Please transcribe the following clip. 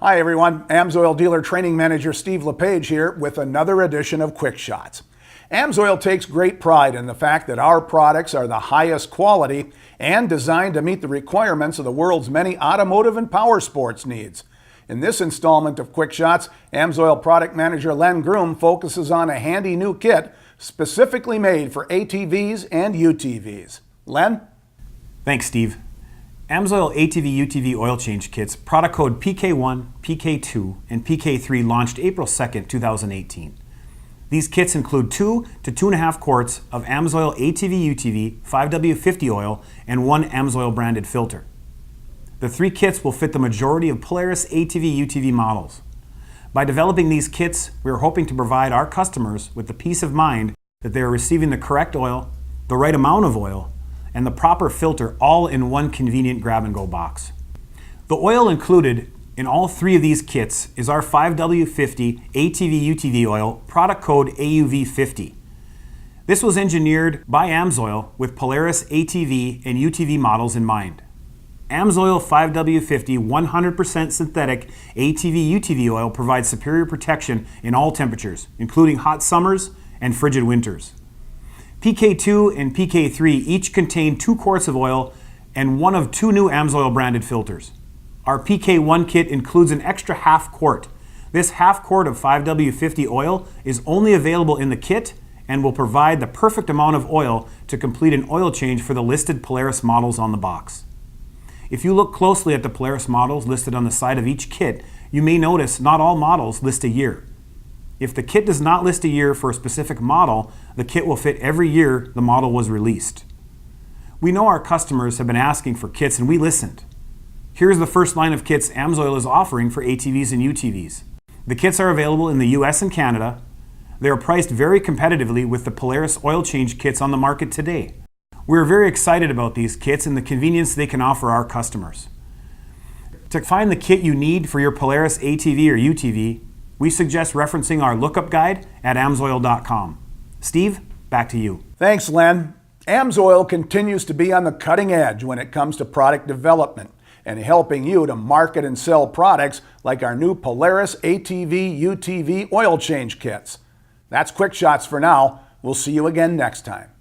Hi everyone, AMSOIL Dealer Training Manager Steve LePage here with another edition of Quickshots. AMSOIL takes great pride in the fact that our products are the highest quality and designed to meet the requirements of the world's many automotive and power sports needs. In this installment of Quickshots, AMSOIL Product Manager Len Groom focuses on a handy new kit specifically made for ATVs and UTVs. Len? Thanks, Steve. AMSOIL ATV-UTV oil change kits, product code PK1, PK2, and PK3 launched April 2nd, 2018. These kits include 2 to 2.5 quarts of AMSOIL ATV-UTV 5W50 oil and 1 AMSOIL branded filter. The 3 kits will fit the majority of Polaris ATV-UTV models. By developing these kits, we are hoping to provide our customers with the peace of mind that they are receiving the correct oil, the right amount of oil, and the proper filter all in one convenient grab-and-go box. The oil included in all 3 of these kits is our 5W50 ATV-UTV oil, product code AUV50. This was engineered by AMSOIL with Polaris ATV and UTV models in mind. AMSOIL 5W50 100% synthetic ATV-UTV oil provides superior protection in all temperatures, including hot summers and frigid winters. PK2 and PK3 each contain 2 quarts of oil and one of 2 new AMSOIL branded filters. Our PK1 kit includes an extra half quart. This half quart of 5W50 oil is only available in the kit and will provide the perfect amount of oil to complete an oil change for the listed Polaris models on the box. If you look closely at the Polaris models listed on the side of each kit, you may notice not all models list a year. If the kit does not list a year for a specific model, the kit will fit every year the model was released. We know our customers have been asking for kits and we listened. Here's the first line of kits AMSOIL is offering for ATVs and UTVs. The kits are available in the US and Canada. They are priced very competitively with the Polaris oil change kits on the market today. We're very excited about these kits and the convenience they can offer our customers. To find the kit you need for your Polaris ATV or UTV, we suggest referencing our lookup guide at AMSOIL.com. Steve, back to you. Thanks, Len. AMSOIL continues to be on the cutting edge when it comes to product development and helping you to market and sell products like our new Polaris ATV-UTV oil change kits. That's Quickshots for now. We'll see you again next time.